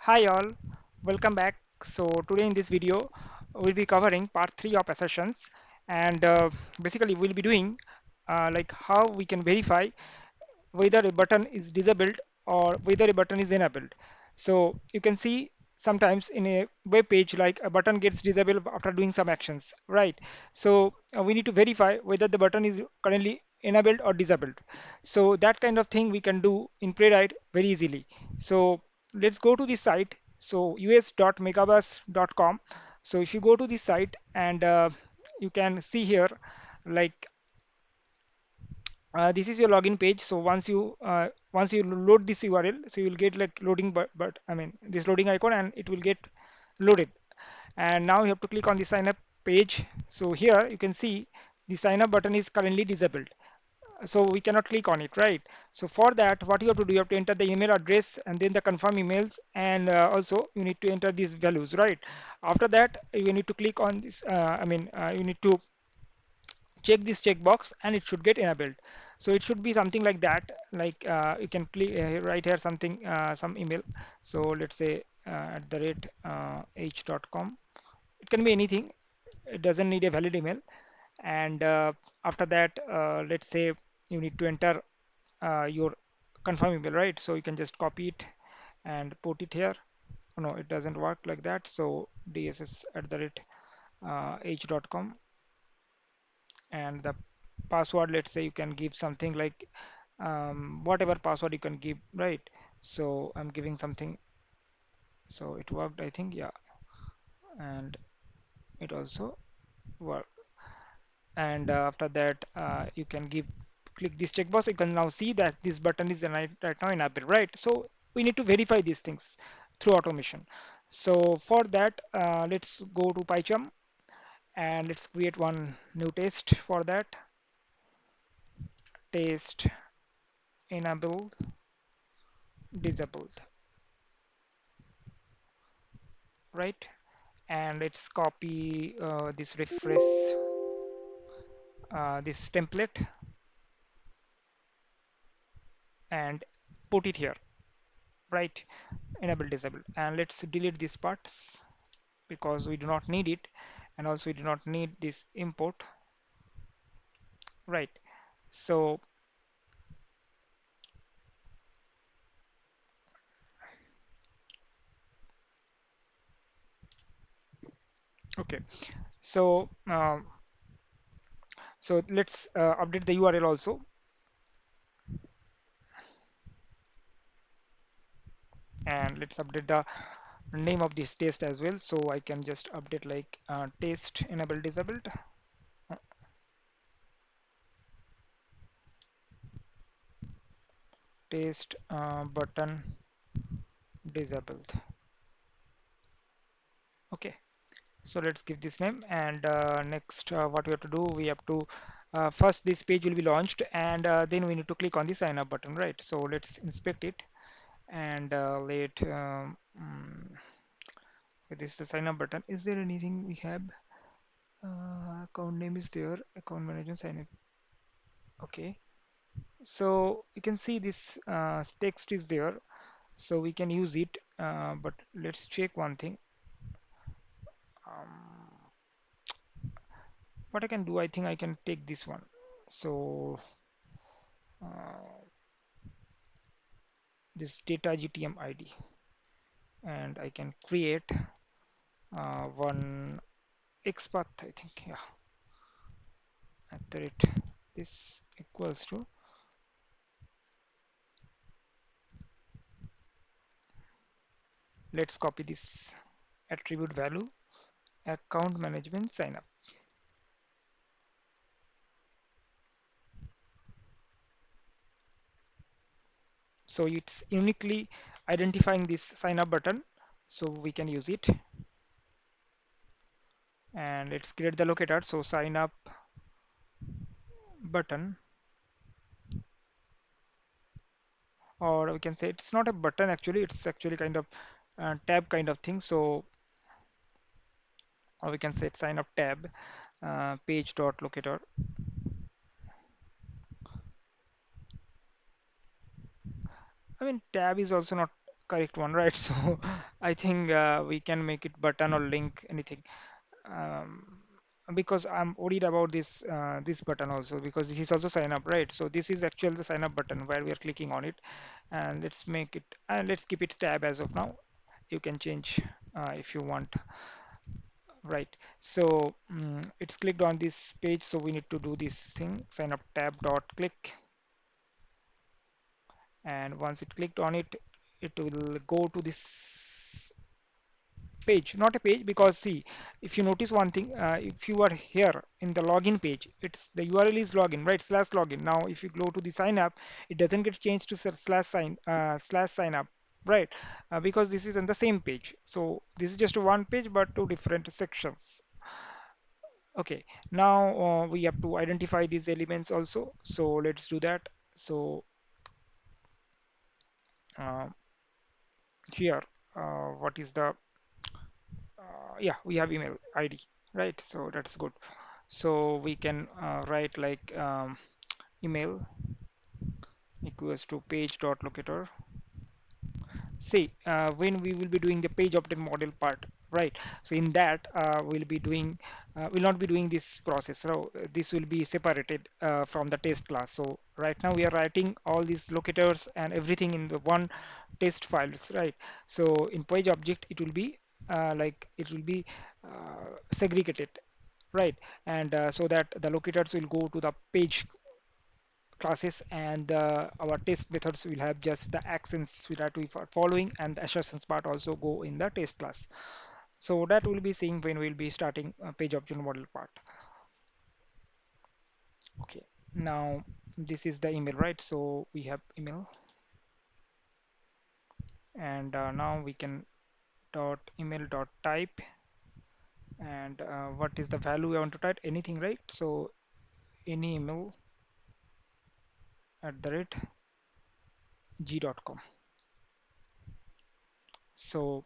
Hi all, welcome back. So today in this video we'll be covering part 3 of assertions and basically we'll be doing like how we can verify whether a button is disabled or whether a button is enabled. So you can see sometimes in a web page like a button gets disabled after doing some actions, right? So we need to verify whether the button is currently enabled or disabled. So that kind of thing we can do in Playwright very easily. So let's go to this site. So us.megabus.com. So if you go to this site and you can see here like this is your login page. So once you load this URL, so you will get like loading, but I mean this loading icon, and it will get loaded. And now you have to click on the sign up page. So here you can see the sign up button is currently disabled. So we cannot click on it, right? So for that, what you have to do, you have to enter the email address and then the confirm emails, and also you need to enter these values, right? After that, you need to click on this. You need to check this checkbox and it should get enabled. So it should be something like that, like you can click right here something, some email. So let's say h.com. It can be anything, it doesn't need a valid email. And after that, let's say you need to enter your confirm email, right? So you can just copy it and put it here. No, it doesn't work like that. So dss at the rate h.com, and the password, let's say you can give something like whatever password you can give, right? So I'm giving something. So it worked, I think, yeah. And it also worked. And after that, you can give click this checkbox. You can now see that this button is right now enabled, right? So we need to verify these things through automation. So for that, let's go to PyCharm and let's create one new test for that. Test enabled disabled, right? And let's copy this refresh, this template, and put it here, right? Enable disable, and let's delete these parts because we do not need it, and also we do not need this import, right? So okay, so so let's update the URL also, and let's update the name of this test as well. So I can just update like test enable disabled, uh, test button disabled. Okay, so let's give this name, and next what we have to do, we have to first this page will be launched, and then we need to click on the sign up button, right? So let's inspect it, and let this is the sign up button. Is there anything we have? Account name is there, account management sign up. Okay, so you can see this text is there, so we can use it, but let's check one thing. um, what I can do, I think I can take this one. So uh, this data GTM ID, and I can create one XPath, I think, yeah, at the rate this equals to, let's copy this attribute value, account management sign up. So it's uniquely identifying this sign up button, so we can use it. And let's create the locator. So sign up button, or we can say it's not a button actually, it's actually kind of tab kind of thing. So or we can say sign up tab, page dot locator. I mean tab is also not correct one, right? So I think we can make it button or link anything. Um, because I'm worried about this button also, because this is also sign up, right? So this is actually the sign up button where we are clicking on it, and let's make it and let's keep it tab as of now. You can change if you want, right? So it's clicked on this page, so we need to do this thing, sign up tab dot click, and once it clicked on it, it will go to this page, not a page, because see, if you notice one thing, if you are here in the login page, it's the URL is login, right? Slash login. Now if you go to the sign up, it doesn't get changed to slash sign up, right? Because this is on the same page, so this is just one page but two different sections. Okay, now we have to identify these elements also, so let's do that. So uh, here, what is the yeah, we have email ID, right? So that's good. So we can write like email equals to page dot locator. See, when we will be doing the page update model part, right? So in that we'll be doing will not be doing this process. So this will be separated from the test class. So right now we are writing all these locators and everything in the one test files, right? So in page object it will be like it will be segregated, right? And so that the locators will go to the page classes, and our test methods will have just the actions we have to be following, and the assertions part also go in the test class. So that will be seeing when we'll be starting page object model part. Okay, now this is the email, right? So we have email, and now we can dot email dot type, and what is the value we want to type, anything, right? So any email at the rate g.com. So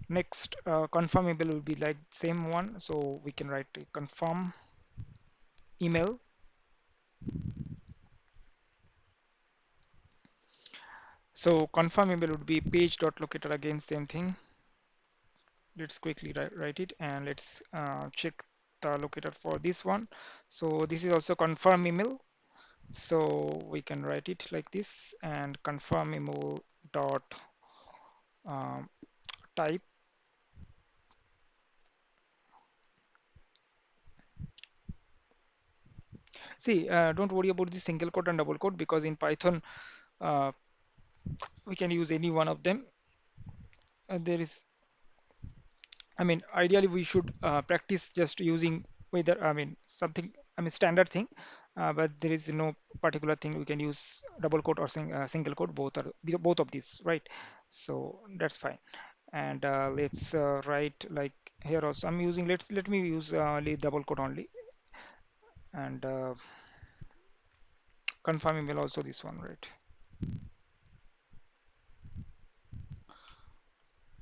next, confirmable will be like same one, so we can write a confirm email. So confirm email would be page dot locator, again same thing. Let's quickly write it, and let's check the locator for this one. So this is also confirm email. So we can write it like this, and confirm email dot um, type. See, don't worry about the single quote and double quote, because in Python uh, we can use any one of them. There is, I mean, ideally we should practice just using whether, I mean, something, I mean, standard thing, but there is no particular thing we can use double quote or single quote. Both are both of these, right? So that's fine. And let's write like here also. I'm using let me use only double quote only, and confirm email also this one, right?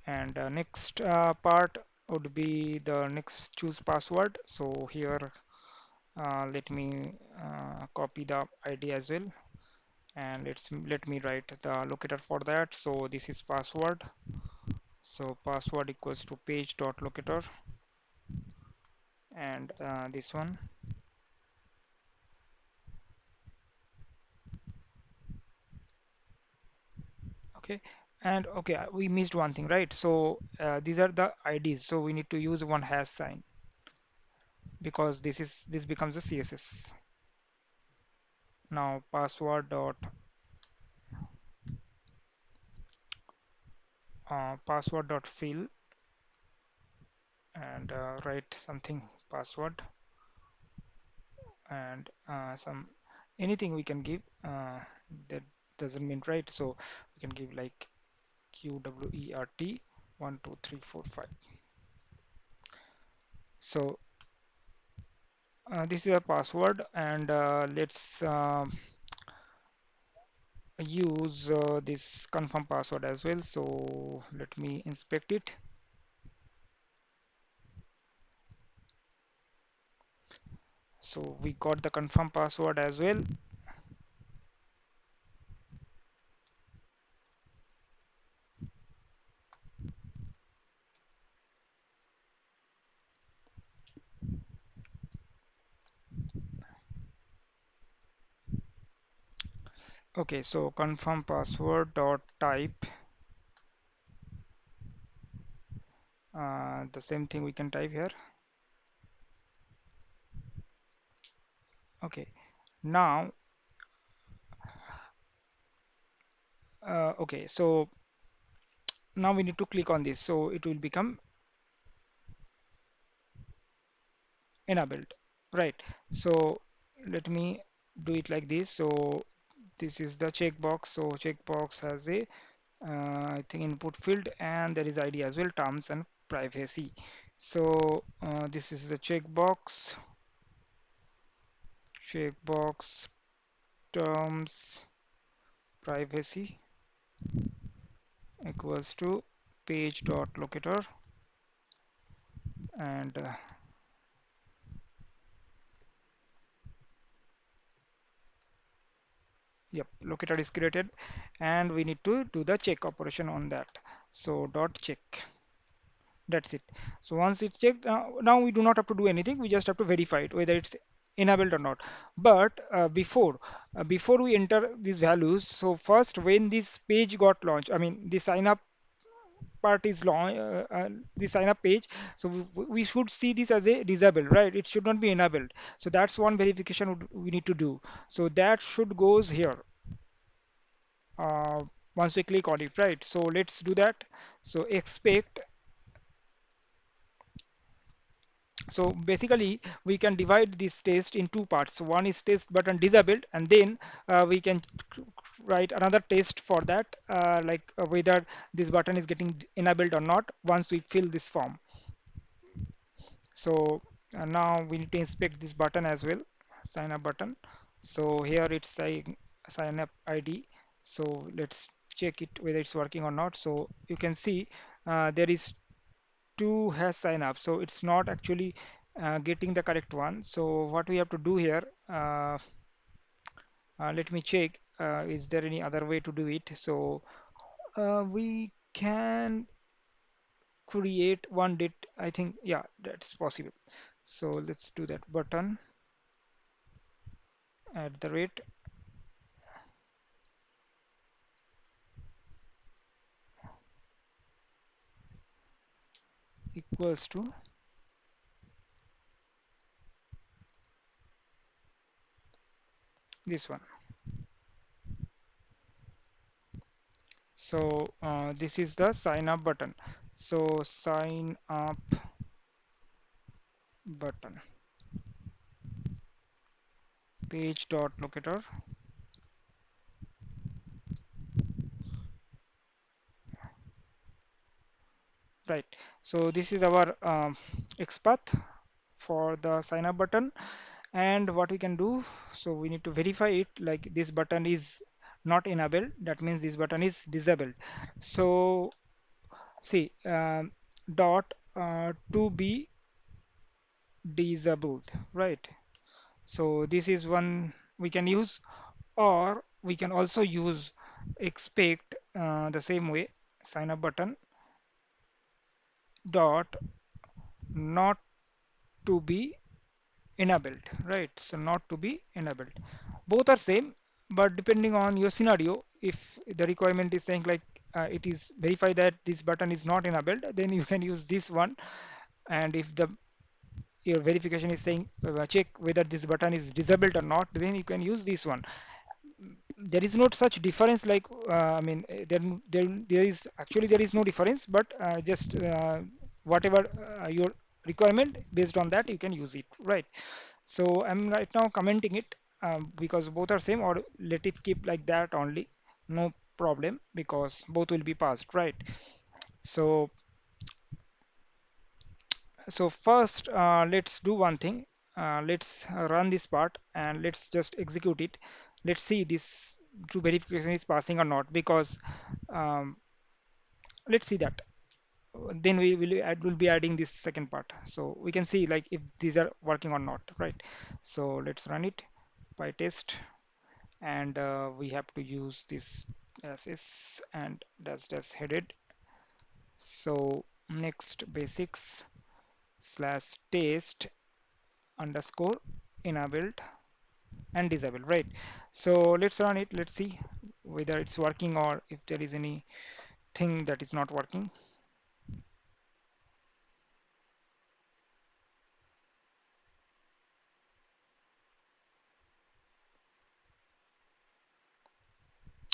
And next part would be the next choose password. So here let me copy the ID as well, and let me write the locator for that. So this is password, so password equals to page dot locator, and this one. Okay, and okay, we missed one thing, right? So these are the IDs, so we need to use one hash sign, because this becomes a CSS. Now password dot fill, and write something password, and some anything we can give, that doesn't mean, right? So we can give like QWERT 12345. So this is a password, and let's use this confirm password as well. So let me inspect it. So we got the confirm password as well. Okay, so confirm password dot type, the same thing we can type here. Okay, now okay, so now we need to click on this, so it will become enabled, right? So let me do it like this. So this is the checkbox. So checkbox has a I think input field, and there is ID as well, terms and privacy. So this is the checkbox terms privacy equals to page dot locator, and yep, locator is created, and we need to do the check operation on that. So dot check, that's it. So once it's checked, now we do not have to do anything, we just have to verify it whether it's enabled or not. But before we enter these values, so first when this page got launched, I mean the sign up part is long, the sign up page, so we should see this as a disabled, right? It should not be enabled. So that's one verification we need to do. So that should goes here uh, once we click on it, right? So let's do that. So expect, so basically we can divide this test in two parts. One is test button disabled, and then we can write another test for that, like whether this button is getting enabled or not once we fill this form. So now we need to inspect this button as well, sign up button. So here it's saying sign up ID. So let's check it whether it's working or not. So you can see there is two has sign up, so it's not actually getting the correct one. So what we have to do here, let me check, is there any other way to do it? So we can create one date, I think, yeah, that's possible. So let's do that, button at the rate equals to this one. So this is the sign up button. So sign up button, page dot locator, right? So this is our XPath for the sign up button. And what we can do, so we need to verify it, like this button is not enabled, that means this button is disabled. So see, dot to be disabled, right? So this is one we can use, or we can also use expect the same way, sign up button dot not to be enabled, right? So not to be enabled, both are same, but depending on your scenario, if the requirement is saying like it is verify that this button is not enabled, then you can use this one. And if the your verification is saying check whether this button is disabled or not, then you can use this one. There is not such difference, like I mean there is actually there is no difference, but just whatever your requirement, based on that you can use it, right? So I'm right now commenting it, because both are same, or let it keep like that only, no problem, because both will be passed, right? So first let's do one thing, let's run this part and let's just execute it. Let's see this true verification is passing or not, because um, let's see that. Then we will be adding this second part, so we can see like if these are working or not, right? So let's run it by test, and we have to use this ss and dash headed. So next basics slash test underscore enabled, and disable, right? So let's run it. Let's see whether it's working or if there is anything that is not working.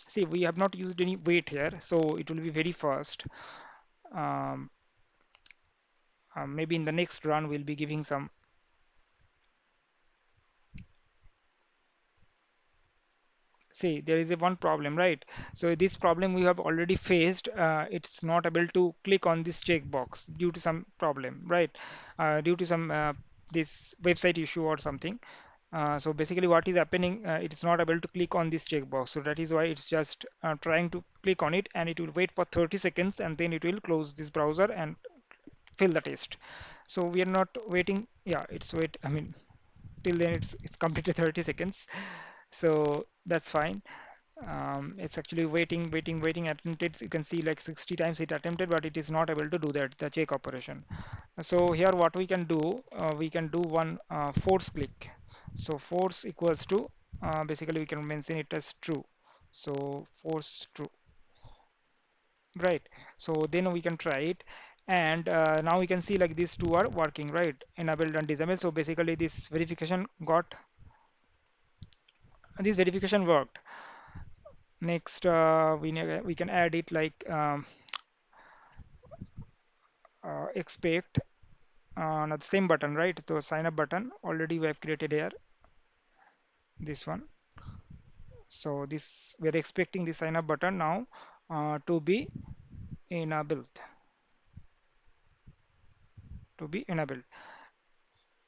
See, we have not used any wait here, so it will be very fast. Um, Maybe in the next run we'll be giving some. See, there is a one problem, right? So this problem we have already faced. It's not able to click on this checkbox due to some problem, right? Due to some this website issue or something. So basically what is happening, it is not able to click on this checkbox. So that is why it's just trying to click on it, and it will wait for 30 seconds and then it will close this browser and fill the test. So we are not waiting. Yeah, it's wait. I mean, till then it's completed 30 seconds. So that's fine. It's actually waiting attempted. You can see like 60 times it attempted, but it is not able to do that, the check operation. So here what we can do, we can do one force click. So force equals to, basically we can mention it as true. So force true, right? So then we can try it, and now we can see like these two are working, right? Enabled and disabled. So basically this verification worked. Next, we can add it like expect the same button, right? So sign up button already we have created here, this one. So this we are expecting the sign up button now to be enabled, to be enabled.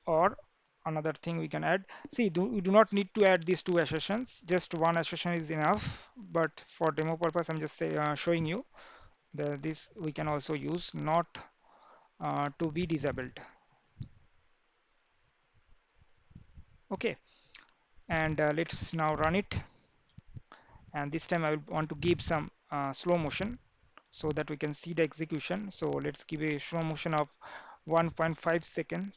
Or another thing we can add. See, we do not need to add these two assertions. Just one assertion is enough. But for demo purpose, I'm just showing you that this we can also use not to be disabled. Okay, and let's now run it. And this time I will want to give some slow motion so that we can see the execution. So let's give a slow motion of 1.5 second.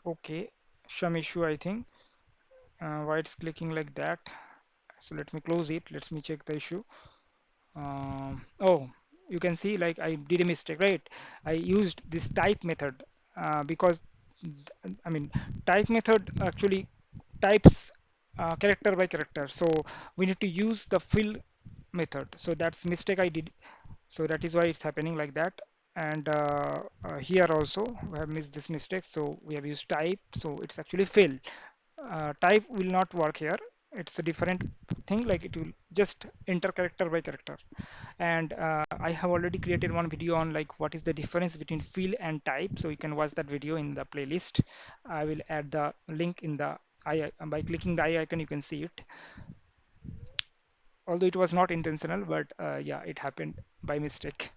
Okay, some issue I think. Why it's clicking like that? So let me close it. Let me check the issue. Oh, you can see like I did a mistake, right? I used this type method because I mean type method actually types character by character. So we need to use the fill method. So that's mistake I did. So that is why it's happening like that. And here also we have missed this mistake. So we have used type. So it's actually fill. Type will not work here. It's a different thing. Like it will just enter character by character. And I have already created one video on like what is the difference between fill and type. So you can watch that video in the playlist. I will add the link in the I by clicking the eye icon you can see it. Although it was not intentional, but yeah, it happened by mistake.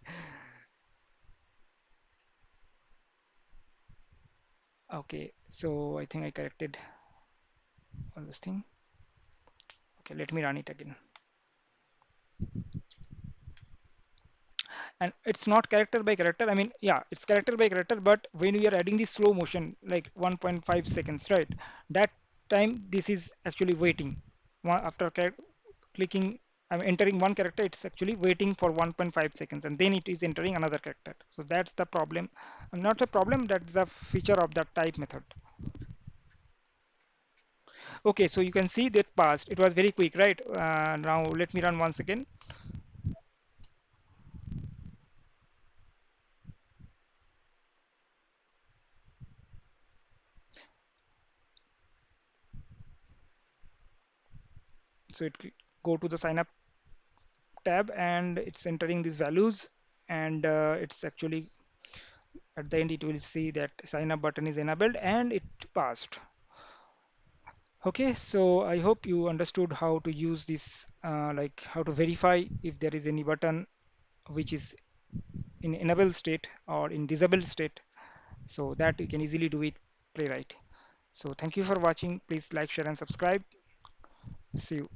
Okay, so I think I corrected all this thing. Okay, let me run it again. And it's not character by character. I mean, yeah, it's character by character, but when we are adding the slow motion like 1.5 seconds, right, that time this is actually waiting. After clicking, I'm entering one character, it's actually waiting for 1.5 seconds and then it is entering another character. So that's the problem. Not a problem, that's the feature of that type method. Okay, so you can see that passed. It was very quick, right? Now let me run once again. So it go to the sign up tab and it's entering these values, and it's actually At the end it will see that sign up button is enabled and it passed. Okay, so I hope you understood how to use this, like how to verify if there is any button which is in enabled state or in disabled state, so that you can easily do it Playwright. So thank you for watching. Please like, share, and subscribe. See you.